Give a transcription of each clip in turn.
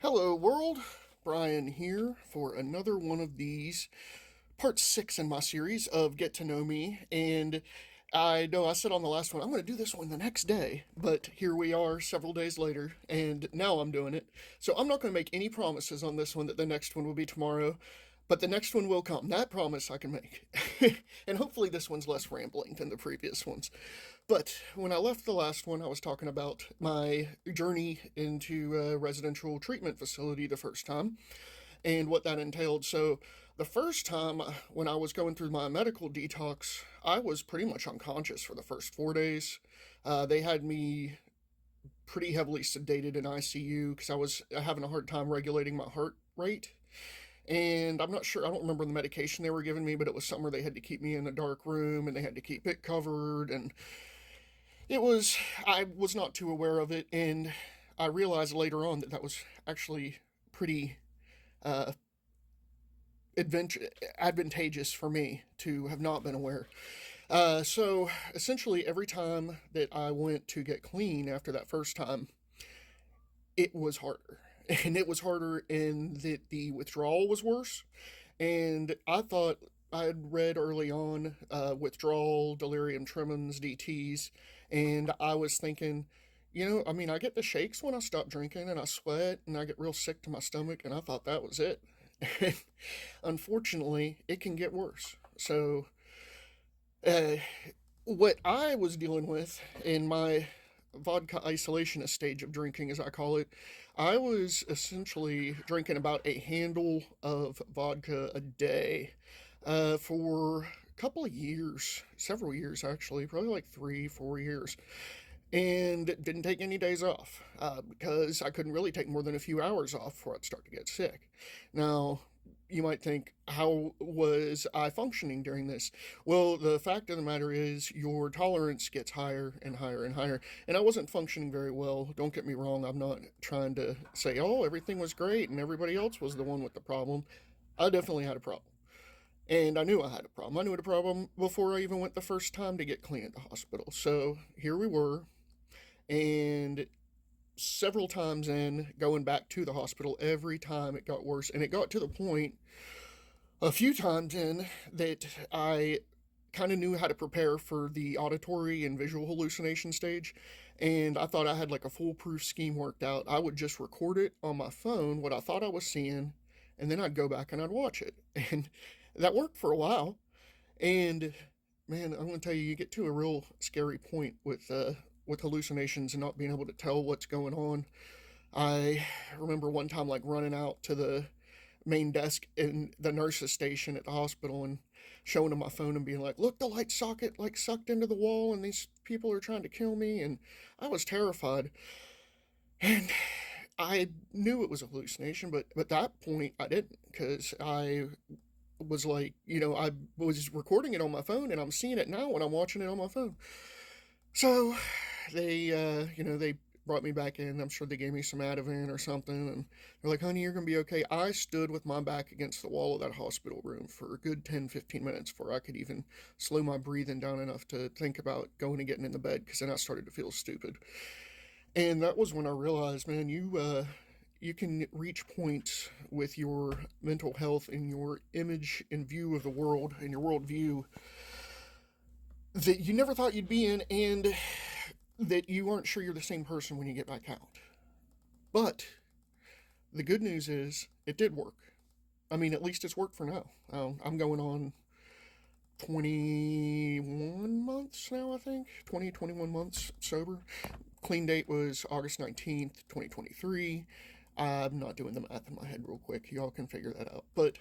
Hello, world. Brian here for another one of these part 6 in my series of Get to Know Me. And I know I said on the last one, I'm going to do this one the next day, but here we are several days later, and now I'm doing it. So I'm not going to make any promises on this one that the next one will be tomorrow, but the next one will come. That promise I can make. And hopefully this one's less rambling than the previous ones. But when I left the last one, I was talking about my journey into a residential treatment facility the first time and what that entailed. So, the first time when I was going through my medical detox, I was pretty much unconscious for the first 4 days. They had me pretty heavily sedated in ICU because I was having a hard time regulating my heart rate. And I'm not sure, I don't remember the medication they were giving me, but it was somewhere they had to keep me in a dark room and they had to keep it covered. And I was not too aware of it. And I realized later on that that was actually pretty uh, advantageous for me to have not been aware. So essentially, every time that I went to get clean after that first time, it was harder. And it was harder in that the withdrawal was worse. And I thought I had read early on withdrawal, delirium tremens, DTs, and I was thinking, I mean, I get the shakes when I stop drinking and I sweat and I get real sick to my stomach, and I thought that was it. Unfortunately, it can get worse. So, uh, what I was dealing with in my vodka isolationist stage of drinking, as I call it, I was essentially drinking about a handle of vodka a day for a couple of years, several years actually, probably like 3, 4 years, and didn't take any days off because I couldn't really take more than a few hours off before I'd start to get sick. Now, you might think, how was I functioning during this? Well, the fact of the matter is, your tolerance gets higher and higher and higher. And I wasn't functioning very well. Don't get me wrong. I'm not trying to say, oh, everything was great and everybody else was the one with the problem. I definitely had a problem. And I knew I had a problem. I knew I had a problem before I even went the first time to get clean at the hospital. So here we were. And several times in going back to the hospital, every time it got worse. And it got to the point a few times in that I kind of knew how to prepare for the auditory and visual hallucination stage. And I thought I had like a foolproof scheme worked out. I would just record it on my phone, what I thought I was seeing, and then I'd go back and I'd watch it. And that worked for a while. And man, I'm going to tell you, you get to a real scary point with hallucinations and not being able to tell what's going on. I remember one time like running out to the main desk in the nurse's station at the hospital and showing them my phone and being like, look, the light socket like sucked into the wall and these people are trying to kill me. And I was terrified. And I knew it was a hallucination, but at that point I didn't, because I was like, I was recording it on my phone and I'm seeing it now when I'm watching it on my phone. So they brought me back in. I'm sure they gave me some Ativan or something, and they're like, honey, you're going to be okay. I stood with my back against the wall of that hospital room for a good 10, 15 minutes before I could even slow my breathing down enough to think about going and getting in the bed, because then I started to feel stupid. And that was when I realized, man, you can reach points with your mental health and your image and view of the world and your worldview that you never thought you'd be in, and that you aren't sure you're the same person when you get back out. But the good news is it did work. I mean, at least it's worked for now. I'm going on 21 months now, I think. 21 months sober. Clean date was August 19th, 2023. I'm not doing the math in my head real quick. Y'all can figure that out. But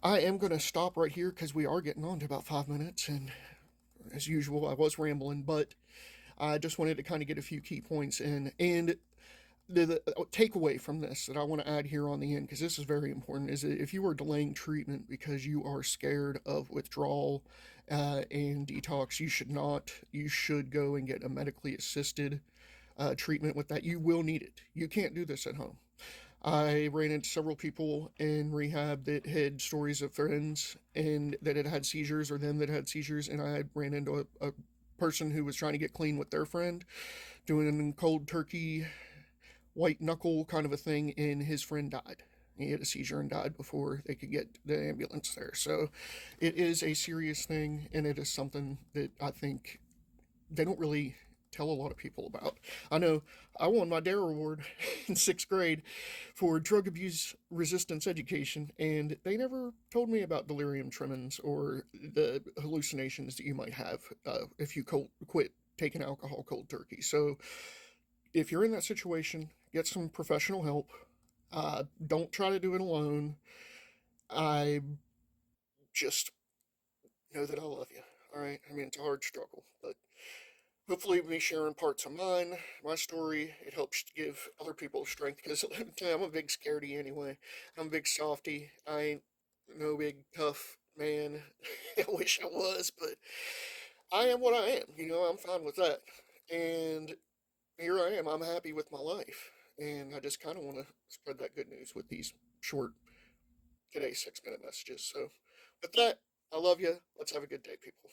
I am going to stop right here because we are getting on to about 5 minutes. And as usual, I was rambling, but I just wanted to kind of get a few key points in. And the takeaway from this that I want to add here on the end, because this is very important, is that if you are delaying treatment because you are scared of withdrawal and detox, you should not. You should go and get a medically assisted treatment with that. You will need it. You can't do this at home. I ran into several people in rehab that had stories of friends and that had had seizures, or them that had seizures, and I ran into a person who was trying to get clean with their friend, doing cold turkey white knuckle kind of a thing, and his friend died. He had a seizure and died before they could get the ambulance there. So it is a serious thing, and it is something that I think they don't really tell a lot of people about. I know I won my DARE award in sixth grade for drug abuse resistance education, and they never told me about delirium tremens or the hallucinations that you might have if you quit taking alcohol cold turkey. So if you're in that situation, get some professional help. Don't try to do it alone. I just know that I love you. All right. I mean, it's a hard struggle, but hopefully, me sharing parts of mine, my story, it helps to give other people strength. Because I'm a big scaredy anyway. I'm a big softy. I ain't no big tough man. I wish I was, but I am what I am. I'm fine with that. And here I am. I'm happy with my life. And I just kind of want to spread that good news with these short, today's 6 minute messages. So, with that, I love you. Let's have a good day, people.